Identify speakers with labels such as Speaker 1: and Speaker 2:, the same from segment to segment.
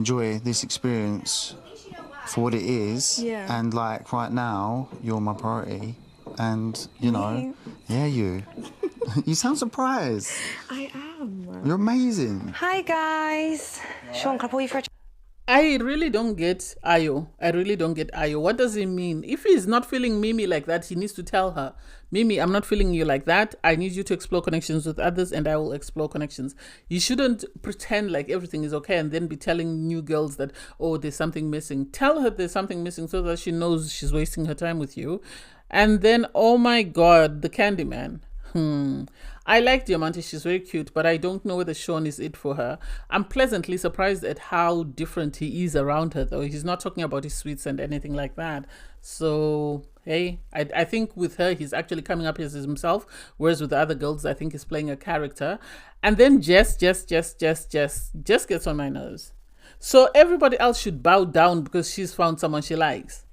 Speaker 1: enjoy this experience for what it is.
Speaker 2: Yeah.
Speaker 1: And like right now, you're my priority. And you know, yeah, you. You sound surprised.
Speaker 2: I am.
Speaker 1: You're amazing.
Speaker 2: Hi guys. Sean, can I pull you for a
Speaker 3: I really don't get Ayo. I really don't get Ayo. What does he mean? If he's not feeling Mimi like that, he needs to tell her, Mimi, I'm not feeling you like that. I need you to explore connections with others and I will explore connections. You shouldn't pretend like everything is okay and then be telling new girls that, oh, there's something missing. Tell her there's something missing so that she knows she's wasting her time with you. And then, oh my God, the Candyman. I like Diamante. She's very cute, but I don't know whether Sean is it for her. I'm pleasantly surprised at how different he is around her, though. He's not talking about his sweets and anything like that. So, hey, I think with her, he's actually coming up as himself, whereas with the other girls, I think he's playing a character. And then Jess gets on my nerves. So everybody else should bow down because she's found someone she likes.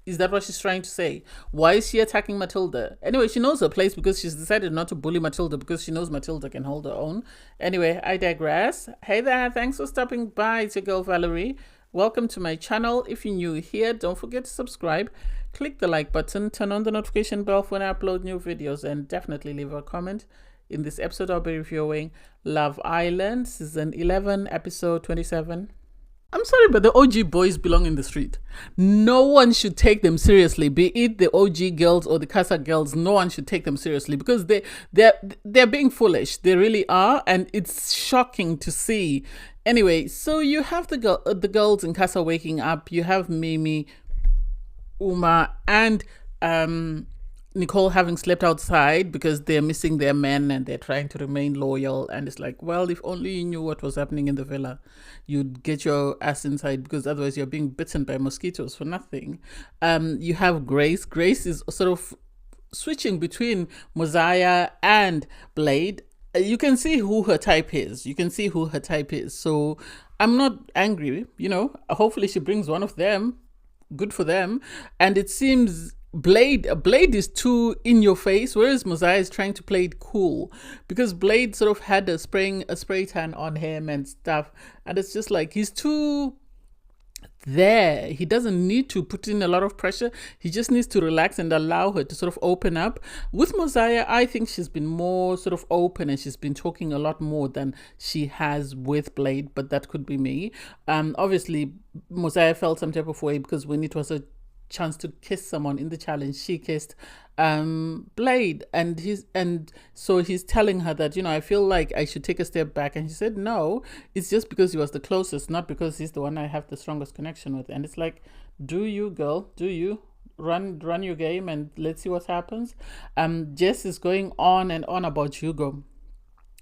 Speaker 3: Is that what she's trying to say? Why is she attacking Matilda? Anyway, she knows her place because she's decided not to bully Matilda because she knows Matilda can hold her own. Anyway, I digress. Hey there, thanks for stopping by. It's your girl Valerie. Welcome to my channel. If you're new here, don't forget to subscribe. Click the like button, turn on the notification bell when I upload new videos, and definitely leave a comment. In this episode, I'll be reviewing Love Island, Season 11, Episode 27. I'm sorry, but the OG boys belong in the street. No one should take them seriously, be it the OG girls or the Casa girls. No one should take them seriously because they're being foolish. They really are, and it's shocking to see. Anyway, so you have the girls in Casa waking up. You have Mimi, Uma, and Nicole having slept outside because they're missing their men and they're trying to remain loyal. And it's like, well, if only you knew what was happening in the villa, you'd get your ass inside because otherwise you're being bitten by mosquitoes for nothing. You have Grace. Grace is sort of switching between Mosiah and Blade. You can see who her type is. So I'm not angry, hopefully she brings one of them. Good for them. And it seems Blade is too in your face, whereas Mosiah is trying to play it cool because Blade sort of had a spray tan on him and stuff, and it's just like he's too there. He doesn't need to put in a lot of pressure. He just needs to relax and allow her to sort of open up. With Mosiah, I think she's been more sort of open and she's been talking a lot more than she has with Blade, but that could be me. Obviously Mosiah felt some type of way because when it was a chance to kiss someone in the challenge, she kissed Blade, and so he's telling her that, I feel like I should take a step back, and she said no, it's just because he was the closest, not because he's the one I have the strongest connection with. And it's like, do you, girl, do you run your game and let's see what happens. Jess is going on and on about Hugo.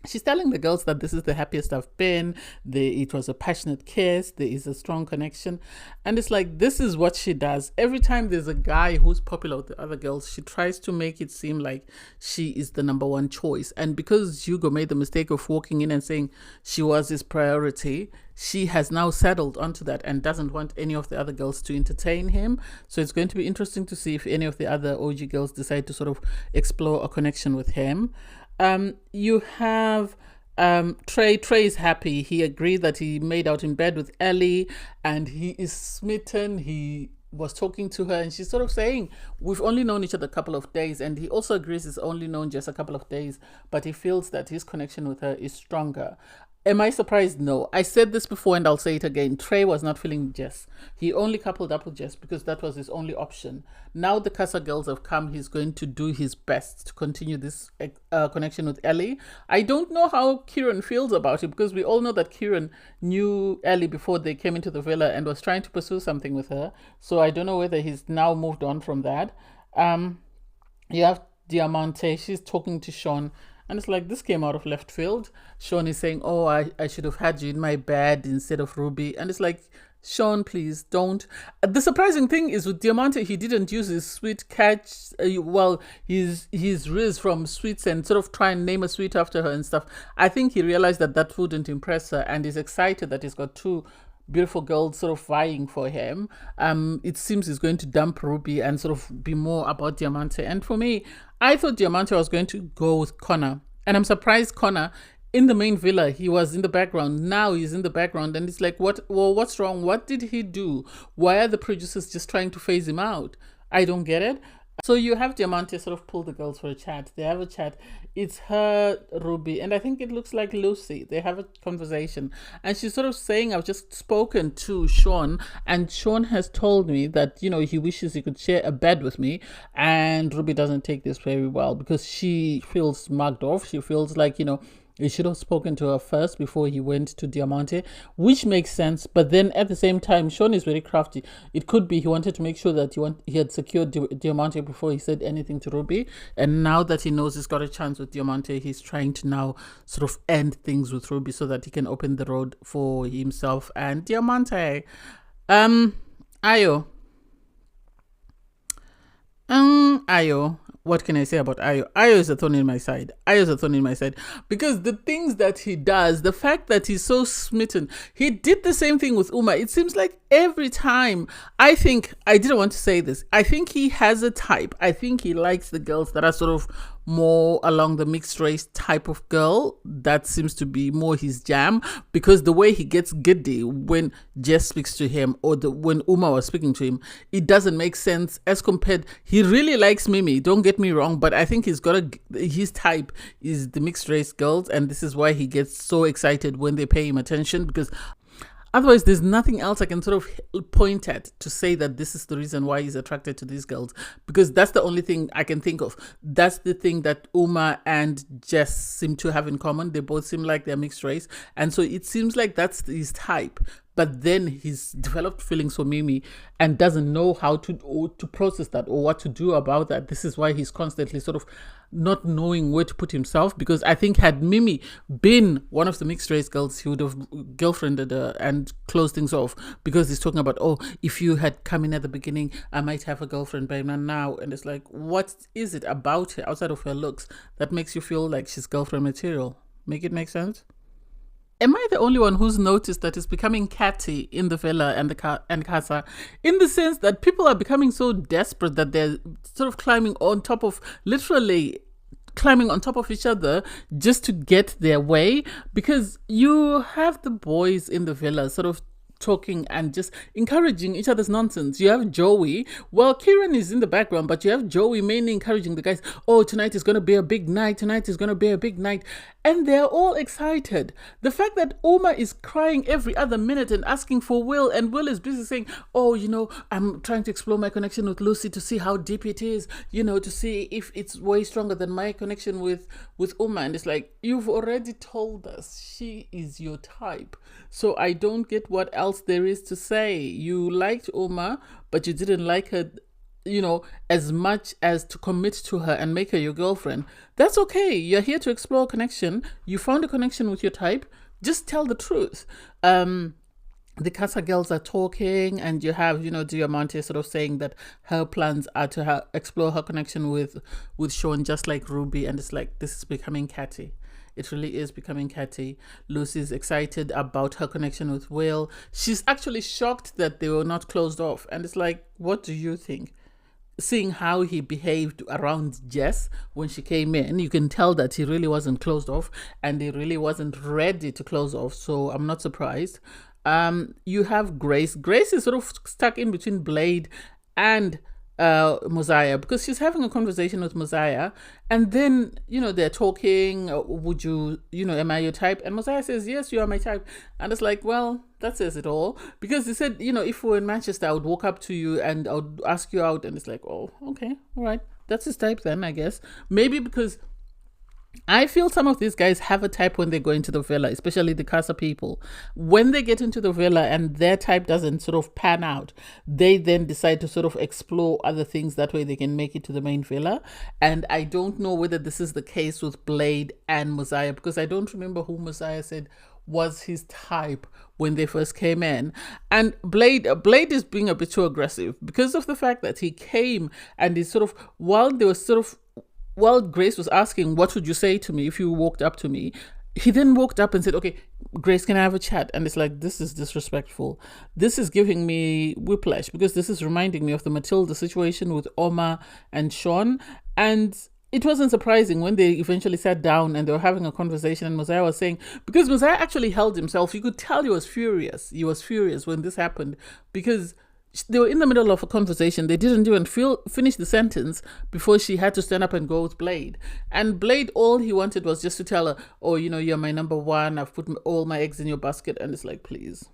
Speaker 3: She's telling the girls that this is the happiest I've been. It was a passionate kiss. There is a strong connection. And it's like, this is what she does. Every time there's a guy who's popular with the other girls, she tries to make it seem like she is the number one choice. And because Hugo made the mistake of walking in and saying she was his priority, she has now settled onto that and doesn't want any of the other girls to entertain him. So it's going to be interesting to see if any of the other OG girls decide to sort of explore a connection with him. You have Trey. Trey is happy. He agreed that he made out in bed with Ellie and he is smitten. He was talking to her and she's sort of saying, we've only known each other a couple of days, and he also agrees he's only known just a couple of days, but he feels that his connection with her is stronger. Am I surprised? No. I said this before and I'll say it again. Trey was not feeling Jess. He only coupled up with Jess because that was his only option. Now the Casa girls have come. He's going to do his best to continue this connection with Ellie. I don't know how Kieran feels about it because we all know that Kieran knew Ellie before they came into the villa and was trying to pursue something with her. So I don't know whether he's now moved on from that. You have Diamante. She's talking to Sean. And it's like, this came out of left field. Sean is saying, oh, I should have had you in my bed instead of Ruby. And it's like, Sean, please don't. The surprising thing is with Diamante, he didn't use his sweet catch, his riz from sweets and sort of try and name a sweet after her and stuff. I think he realized that wouldn't impress her and is excited that he's got two beautiful girls sort of vying for him. It seems he's going to dump Ruby and sort of be more about Diamante. And for me, I thought Diamante was going to go with Connor. And I'm surprised Connor in the main villa, he was in the background. Now he's in the background, and it's like, what? Well, what's wrong? What did he do? Why are the producers just trying to phase him out? I don't get it. So you have Diamante sort of pull the girls for a chat. They have a chat. It's her, Ruby, and I think it looks like Lucy. They have a conversation, and she's sort of saying, "I've just spoken to Sean, and Sean has told me that he wishes he could share a bed with me." And Ruby doesn't take this very well because she feels mugged off. She feels like he should have spoken to her first before he went to Diamante, which makes sense. But then at the same time, Sean is very crafty. It could be he wanted to make sure that he had secured Diamante before he said anything to Ruby. And now that he knows he's got a chance with Diamante, he's trying to now sort of end things with Ruby so that he can open the road for himself and Diamante. Ayo. Ayo. What can I say about Ayo? Ayo is a thorn in my side. Ayo is a thorn in my side because the things that he does, the fact that he's so smitten, he did the same thing with Uma. It seems like every time, I didn't want to say this, I think he has a type. I think he likes the girls that are sort of more along the mixed race type of girl. That seems to be more his jam, because the way he gets giddy when Jess speaks to him or when Uma was speaking to him, it doesn't make sense as compared. He really likes Mimi, don't get me wrong, but I think his type is the mixed race girls, and this is why he gets so excited when they pay him attention, because otherwise, there's nothing else I can sort of point at to say that this is the reason why he's attracted to these girls, because that's the only thing I can think of. That's the thing that Uma and Jess seem to have in common. They both seem like they're mixed race, and so it seems like that's his type. But then he's developed feelings for Mimi and doesn't know how to process that or what to do about that. This is why he's constantly sort of not knowing where to put himself, because I think had Mimi been one of the mixed race girls, he would have girlfriended her and closed things off, because he's talking about, if you had come in at the beginning, I might have a girlfriend by now. And it's like, what is it about her outside of her looks that makes you feel like she's girlfriend material? Make it make sense? Am I the only one who's noticed that it's becoming catty in the villa and casa, in the sense that people are becoming so desperate that they're sort of literally climbing on top of each other just to get their way? Because you have the boys in the villa sort of talking and just encouraging each other's nonsense. You have Joey. Well, Kieran is in the background, but you have Joey mainly encouraging the guys. Tonight is going to be a big night. Tonight is going to be a big night. And they're all excited. The fact that Uma is crying every other minute and asking for Will, and Will is busy saying, I'm trying to explore my connection with Lucy to see how deep it is, to see if it's way stronger than my connection with Uma. And it's like, you've already told us she is your type. So I don't get what else there is to say. You liked Uma, but you didn't like her, as much as to commit to her and make her your girlfriend. That's okay. You're here to explore a connection. You found a connection with your type. Just tell the truth. The Casa girls are talking, and you have, Diamante sort of saying that her plans are to explore her connection with Sean, just like Ruby. And it's like, this is becoming catty. It really is becoming catty. Lucy's excited about her connection with Will. She's actually shocked that they were not closed off. And it's like, what do you think? Seeing how he behaved around Jess when she came in, you can tell that he really wasn't closed off and he really wasn't ready to close off. So I'm not surprised. You have Grace. Grace is sort of stuck in between Blade and Mosiah, because she's having a conversation with Mosiah, and then they're talking, would you am I your type? And Mosiah says, yes, you are my type. And it's like, well, that says it all, because he said, if we were in Manchester, I would walk up to you and I would ask you out. And it's like, oh, okay, all right, that's his type then, I guess. Maybe because I feel some of these guys have a type when they go into the villa, especially the Casa people. When they get into the villa and their type doesn't sort of pan out, they then decide to sort of explore other things. That way they can make it to the main villa. And I don't know whether this is the case with Blade and Mosiah, because I don't remember who Mosiah said was his type when they first came in. And Blade is being a bit too aggressive because of the fact that he came and he sort of, while Grace was asking, what would you say to me if you walked up to me? He then walked up and said, okay, Grace, can I have a chat? And it's like, this is disrespectful. This is giving me whiplash, because this is reminding me of the Matilda situation with Oma and Sean. And it wasn't surprising when they eventually sat down and they were having a conversation, and Mosiah was saying, because Mosiah actually held himself, you could tell he was furious. He was furious when this happened because they were in the middle of a conversation. They didn't even finish the sentence before she had to stand up and go with Blade. And Blade, all he wanted was just to tell her, oh, you're my number one. I've put all my eggs in your basket. And it's like, please.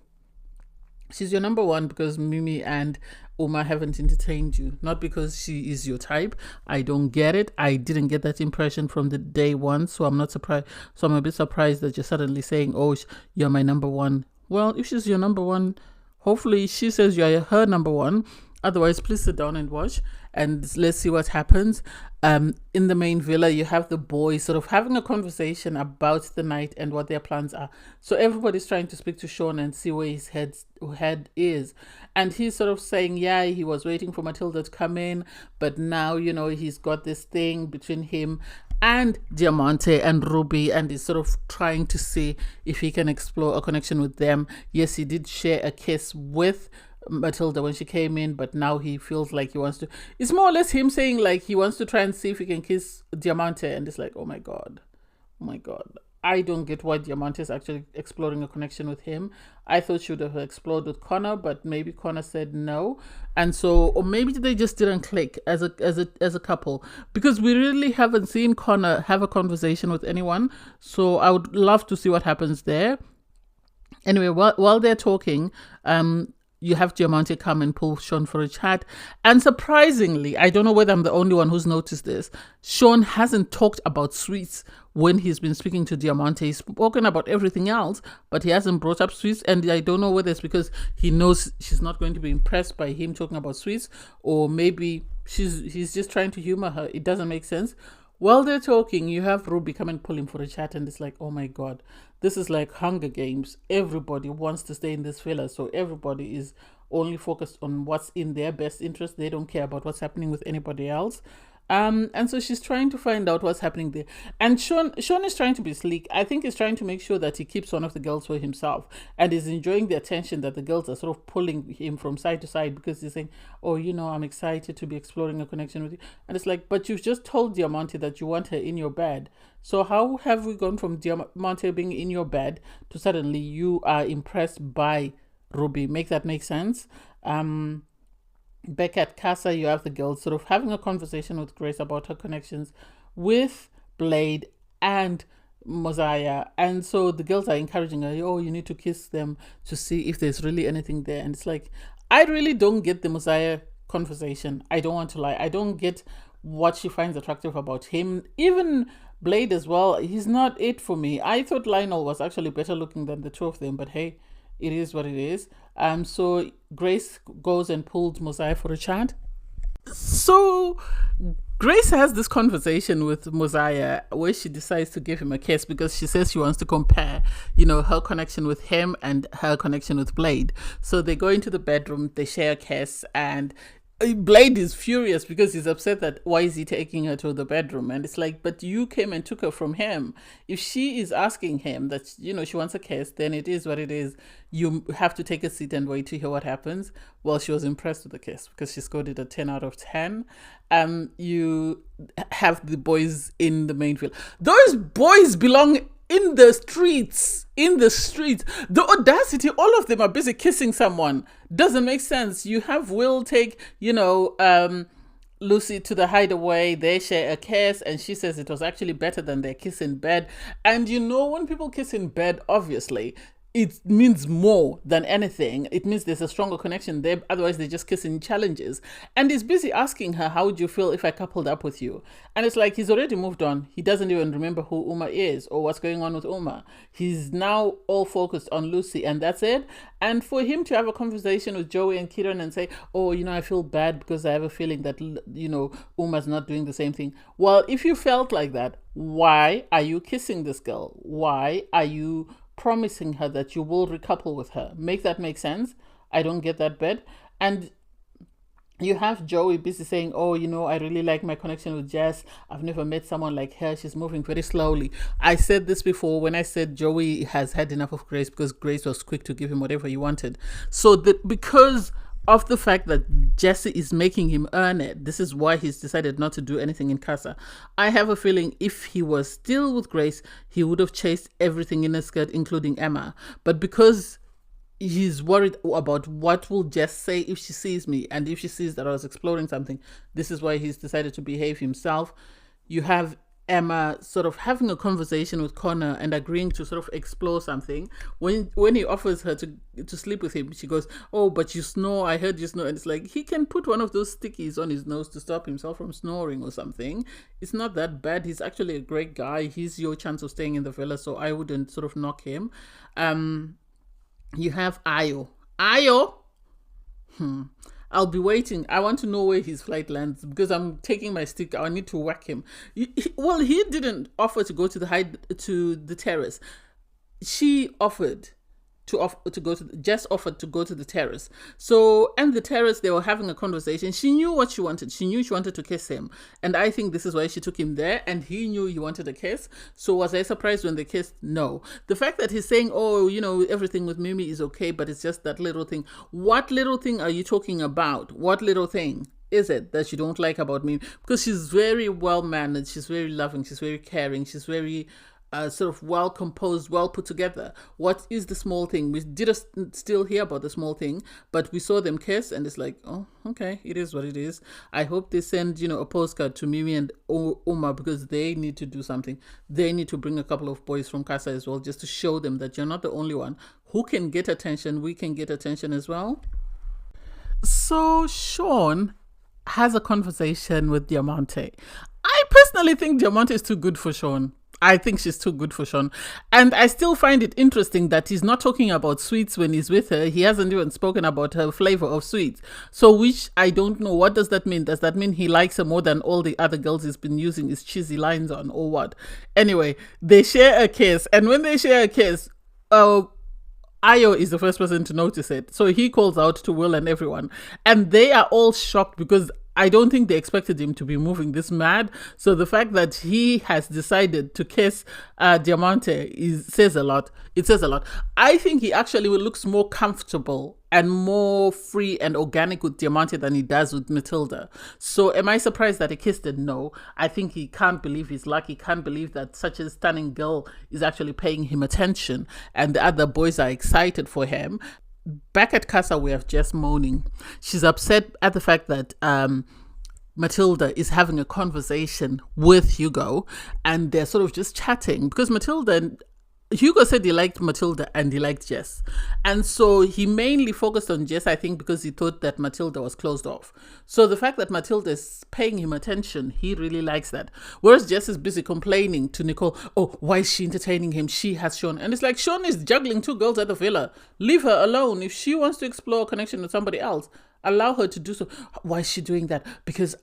Speaker 3: She's your number one because Mimi and Uma haven't entertained you, not because she is your type. I don't get it. I didn't get that impression from the day one, so I'm not surprised. So I'm a bit surprised that you're suddenly saying, "Oh, you're my number one." Well, if she's your number one, hopefully she says you're her number one. Otherwise, please sit down and watch, and let's see what happens. In the main villa, you have the boys sort of having a conversation about the night and what their plans are. So everybody's trying to speak to Sean and see where his head is. And he's sort of saying, yeah, he was waiting for Matilda to come in, but now, he's got this thing between him and Diamante and Ruby, and he's sort of trying to see if he can explore a connection with them. Yes, he did share a kiss with Matilda when she came in, but now he feels like he wants to. It's more or less him saying like he wants to try and see if he can kiss Diamante, and it's like, oh my god. I don't get why Diamante is actually exploring a connection with him. I thought she would have explored with Connor, but maybe Connor said no, and so, or maybe they just didn't click as a couple, because we really haven't seen Connor have a conversation with anyone. So I would love to see what happens there. Anyway, while they're talking, you have Diamante come and pull Sean for a chat. And surprisingly, I don't know whether I'm the only one who's noticed this, Sean hasn't talked about sweets when he's been speaking to Diamante. He's spoken about everything else, but he hasn't brought up sweets. And I don't know whether it's because he knows she's not going to be impressed by him talking about sweets, or maybe he's just trying to humor her. It doesn't make sense. While they're talking, you have Ruby come and pull him for a chat, and it's like, oh my god, this is like Hunger Games. Everybody wants to stay in this villa, so everybody is only focused on what's in their best interest. They don't care about what's happening with anybody else. And so she's trying to find out what's happening there. And Sean is trying to be sleek. I think he's trying to make sure that he keeps one of the girls for himself, and is enjoying the attention that the girls are sort of pulling him from side to side, because he's saying, oh, I'm excited to be exploring a connection with you. And it's like, but you've just told Diamante that you want her in your bed. So how have we gone from Diamante being in your bed to suddenly you are impressed by Ruby? Make that make sense? Back at Casa, you have the girls sort of having a conversation with Grace about her connections with Blade and Mosiah. And so the girls are encouraging her, oh, you need to kiss them to see if there's really anything there. And it's like, I really don't get the Mosiah conversation. I don't want to lie. I don't get what she finds attractive about him. Even Blade as well, he's not it for me. I thought Lionel was actually better looking than the two of them, but hey, it is what it is. So Grace goes and pulls Mosiah for a chat. So Grace has this conversation with Mosiah where she decides to give him a kiss, because she says she wants to compare, her connection with him and her connection with Blade. So they go into the bedroom, they share a kiss, and Blade is furious because he's upset that why is he taking her to the bedroom. And it's like, but you came and took her from him. If she is asking him that, she wants a kiss, then it is what it is. You have to take a seat and wait to hear what happens. Well, she was impressed with the kiss because she scored it a 10 out of 10. You have the boys in the main field. Those boys belong in the streets. The audacity, all of them are busy kissing someone. Doesn't make sense. You have Will take, Lucy to the hideaway. They share a kiss, and she says it was actually better than their kiss in bed. And when people kiss in bed, obviously, it means more than anything. It means there's a stronger connection there. Otherwise, they're just kissing challenges. And he's busy asking her, how would you feel if I coupled up with you? And it's like, he's already moved on. He doesn't even remember who Uma is or what's going on with Uma. He's now all focused on Lucy, and that's it. And for him to have a conversation with Joey and Kieran and say, oh, I feel bad because I have a feeling that, Uma's not doing the same thing. Well, if you felt like that, why are you kissing this girl? Why are you promising her that you will recouple with her? Make that make sense? I don't get that bit. And you have Joey busy saying, oh, I really like my connection with Jess. I've never met someone like her. She's moving very slowly. I said this before when I said Joey has had enough of Grace, because Grace was quick to give him whatever he wanted. So that because of the fact that Jesse is making him earn it. This is why he's decided not to do anything in Casa. I have a feeling if he was still with Grace, he would have chased everything in his skirt, including Emma. But because he's worried about what will Jess say if she sees me, and if she sees that I was exploring something, this is why he's decided to behave himself. You have Emma sort of having a conversation with Connor and agreeing to sort of explore something. When he offers her to sleep with him, she goes, "Oh, but you snore. I heard you snore." And it's like, he can put one of those stickies on his nose to stop himself from snoring or something. It's not that bad. He's actually a great guy. He's your chance of staying in the villa, so I wouldn't sort of knock him. You have Ayo. I'll be waiting. I want to know where his flight lands because I'm taking my stick. I need to whack him. He didn't offer to go to the terrace. She offered Jess offered to go to the terrace. So, and the terrace, they were having a conversation. She knew what she wanted. She knew she wanted to kiss him. And I think this is why she took him there. And he knew he wanted a kiss. So was I surprised when they kissed? No. The fact that he's saying, "Oh, everything with Mimi is okay, but it's just that little thing." What little thing are you talking about? What little thing is it that you don't like about Mimi? Because she's very well mannered. She's very loving. She's very caring. She's very sort of well composed, well put together. What is the small thing? We did still hear about the small thing, but we saw them kiss, and it's like, oh, okay, it is what it is. I hope they send a postcard to Mimi and Uma, because they need to do something. They need to bring a couple of boys from Casa as well, just to show them that you're not the only one who can get attention. We can get attention as well. So Sean has a conversation with Diamante. I personally think Diamante is too good for Sean. I think she's too good for Sean. And I still find it interesting that he's not talking about sweets when he's with her. He hasn't even spoken about her flavor of sweets. So, which I don't know. What does that mean? Does that mean he likes her more than all the other girls he's been using his cheesy lines on, or what? Anyway, they share a kiss. And when they share a kiss, Ayo is the first person to notice it. So he calls out to Will and everyone. And they are all shocked because I don't think they expected him to be moving this mad. So the fact that he has decided to kiss Diamante says a lot. It says a lot. I think he actually looks more comfortable and more free and organic with Diamante than he does with Matilda. So am I surprised that he kissed her? No. I think he can't believe his luck. He can't believe that such a stunning girl is actually paying him attention, and the other boys are excited for him. Back at Casa, we have Jess moaning. She's upset at the fact that Matilda is having a conversation with Hugo, and they're sort of just chatting because Hugo said he liked Matilda and he liked Jess. And so he mainly focused on Jess, I think, because he thought that Matilda was closed off. So the fact that Matilda is paying him attention, he really likes that. Whereas Jess is busy complaining to Nicole, "Oh, why is she entertaining him? She has Sean." And it's like, Sean is juggling two girls at the villa. Leave her alone. If she wants to explore a connection with somebody else, allow her to do so. Why is she doing that? Because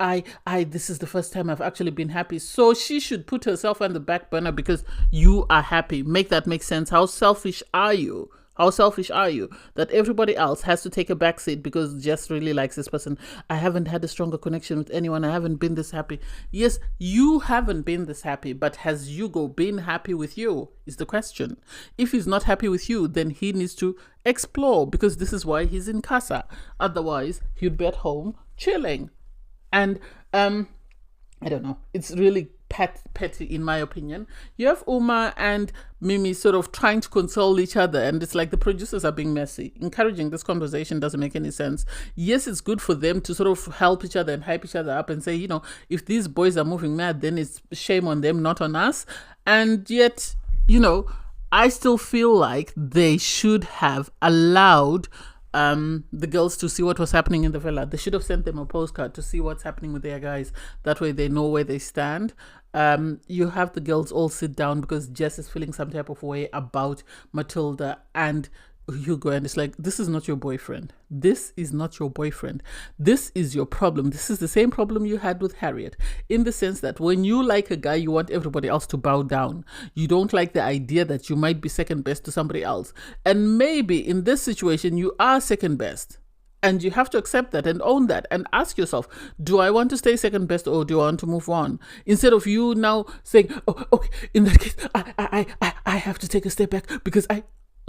Speaker 3: this is the first time I've actually been happy. So she should put herself on the back burner because you are happy. Make that make sense. How selfish are you? How selfish are you that everybody else has to take a backseat because Jess really likes this person? I haven't had a stronger connection with anyone. I haven't been this happy. Yes, you haven't been this happy, but has Hugo been happy with you is the question. If he's not happy with you, then he needs to explore, because this is why he's in Casa. Otherwise, he'd be at home chilling. And I don't know. It's really petty in my opinion. You have Uma and Mimi sort of trying to console each other, and it's like the producers are being messy. Encouraging this conversation doesn't make any sense. Yes, it's good for them to sort of help each other and hype each other up and say, if these boys are moving mad, then it's shame on them, not on us. And yet, I still feel like they should have allowed the girls to see what was happening in the villa. They should have sent them a postcard to see what's happening with their guys. That way they know where they stand. You have the girls all sit down because Jess is feeling some type of way about Matilda and Hugo, and it's like, this is not your boyfriend. This is not your boyfriend. This is your problem. This is the same problem you had with Harriet, in the sense that when you like a guy, you want everybody else to bow down. You don't like the idea that you might be second best to somebody else. And maybe in this situation, you are second best. And you have to accept that and own that and ask yourself, do I want to stay second best or do I want to move on? Instead of you now saying, oh, okay, in that case, I have to take a step back because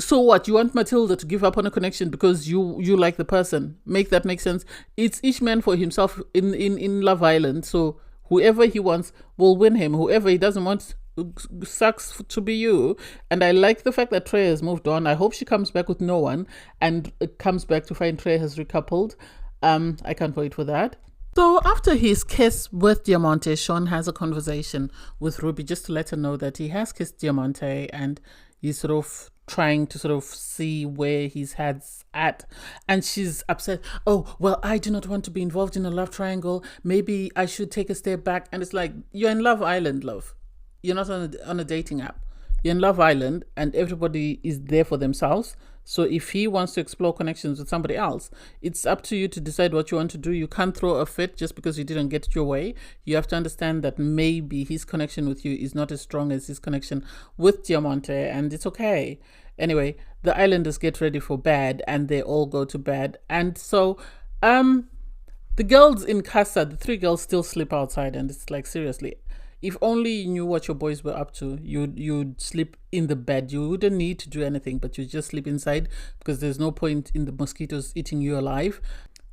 Speaker 3: So what? You want Matilda to give up on a connection because you like the person? Make that make sense? It's each man for himself in Love Island. So whoever he wants will win him. Whoever he doesn't want sucks to be you. And I like the fact that Trey has moved on. I hope she comes back with no one and comes back to find Trey has recoupled. I can't wait for that. So after his kiss with Diamante, Sean has a conversation with Ruby just to let her know that he has kissed Diamante and he's sort of trying to sort of see where his head's at. And she's upset. Oh, well, I do not want to be involved in a love triangle. Maybe I should take a step back. And it's like, you're in Love Island, love. You're not on a dating app. You're in Love Island and everybody is there for themselves. So if he wants to explore connections with somebody else, it's up to you to decide what you want to do. You can't throw a fit just because you didn't get your way. You have to understand that maybe his connection with you is not as strong as his connection with Diamante, and it's okay. Anyway, the islanders get ready for bed and they all go to bed. And so the girls in Casa, the 3 girls still sleep outside, and it's like, seriously. If only you knew what your boys were up to, you'd sleep in the bed. You wouldn't need to do anything, but you just sleep inside because there's no point in the mosquitoes eating you alive.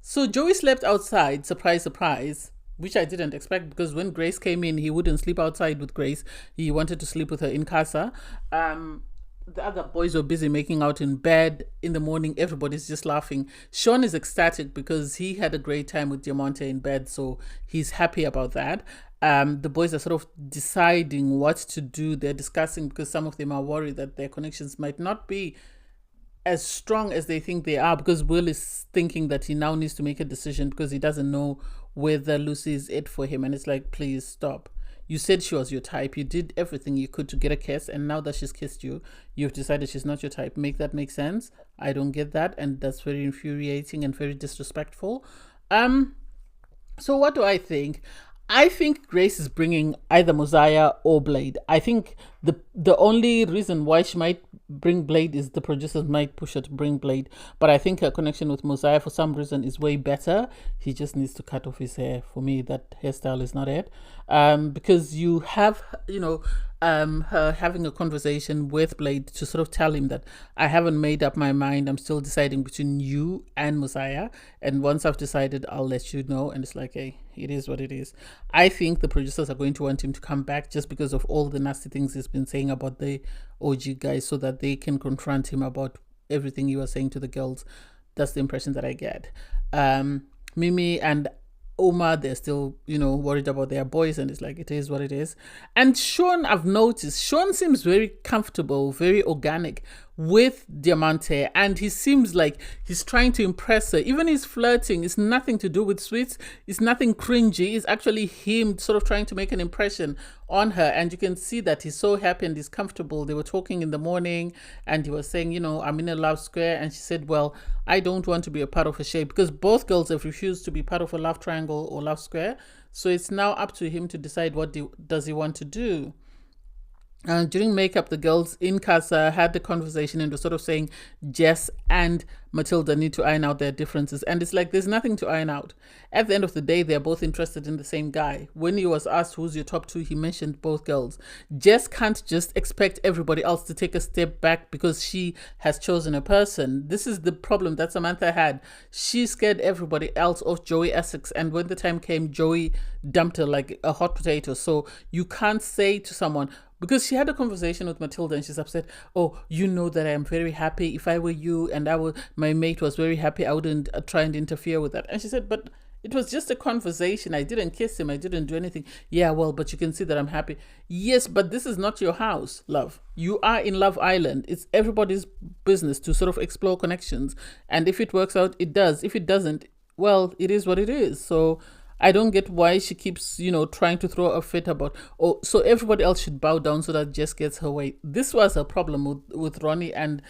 Speaker 3: So Joey slept outside, surprise, surprise, which I didn't expect because when Grace came in, he wouldn't sleep outside with Grace. He wanted to sleep with her in Casa. The other boys were busy making out in bed. In the morning, everybody's just laughing. Sean is ecstatic because he had a great time with Diamante in bed, so he's happy about that. The boys are sort of deciding what to do. They're discussing because some of them are worried that their connections might not be as strong as they think they are, because Will is thinking that he now needs to make a decision because he doesn't know whether Lucy is it for him. And it's like, please stop. You said she was your type. You did everything you could to get a kiss, and now that she's kissed you, you've decided she's not your type. Make that make sense? I don't get that, and that's very infuriating and very disrespectful. So what do I think? I think Grace is bringing either Mosiah or Blade. I think the only reason why she might bring Blade is the producers might push her to bring Blade. But I think her connection with Mosiah for some reason is way better. He just needs to cut off his hair. For me, that hairstyle is not it. Because you have, her having a conversation with Blade to sort of tell him that I haven't made up my mind. I'm still deciding between you and Mosiah. And once I've decided, I'll let you know. And it's like, hey, it is what it is. I think the producers are going to want him to come back just because of all the nasty things he's been saying about the OG guys, so that they can confront him about everything he was saying to the girls. That's the impression that I get. Mimi and Omar, they're still, worried about their boys, and it's like, it is what it is. And Sean, I've noticed, Sean seems very comfortable, very organic with Diamante, and he seems like he's trying to impress her. Even his flirting is nothing to do with sweets. It's nothing cringy. It's actually him sort of trying to make an impression on her, and you can see that he's so happy and he's comfortable. They were talking in the morning, and he was saying, I'm in a love square, and she said, well, I don't want to be a part of a shade, because both girls have refused to be part of a love triangle or love square. So it's now up to him to decide what does he want to do. During makeup, the girls in Casa had the conversation and were sort of saying Jess and Matilda need to iron out their differences. And it's like, there's nothing to iron out. At the end of the day, they're both interested in the same guy. When he was asked who's your top 2, he mentioned both girls. Jess can't just expect everybody else to take a step back because she has chosen a person. This is the problem that Samantha had. She scared everybody else off Joey Essex. And when the time came, Joey dumped her like a hot potato. So you can't say to someone, because she had a conversation with Matilda and she's upset. Oh, you know that I am very happy. If I were you and my mate was very happy, I wouldn't try and interfere with that. And she said, but it was just a conversation. I didn't kiss him. I didn't do anything. Yeah, well, but you can see that I'm happy. Yes, but this is not your house, love. You are in Love Island. It's everybody's business to sort of explore connections. And if it works out, it does. If it doesn't, well, it is what it is. So I don't get why she keeps, trying to throw a fit about, so everybody else should bow down so that Jess gets her way. This was a problem with Ronnie and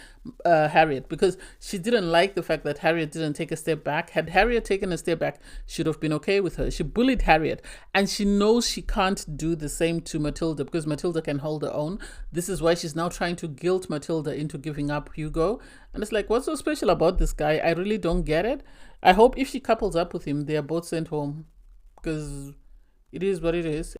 Speaker 3: Harriet, because she didn't like the fact that Harriet didn't take a step back. Had Harriet taken a step back, she'd have been okay with her. She bullied Harriet, and she knows she can't do the same to Matilda because Matilda can hold her own. This is why she's now trying to guilt Matilda into giving up Hugo. And it's like, what's so special about this guy? I really don't get it. I hope if she couples up with him, they are both sent home, because it is what it is.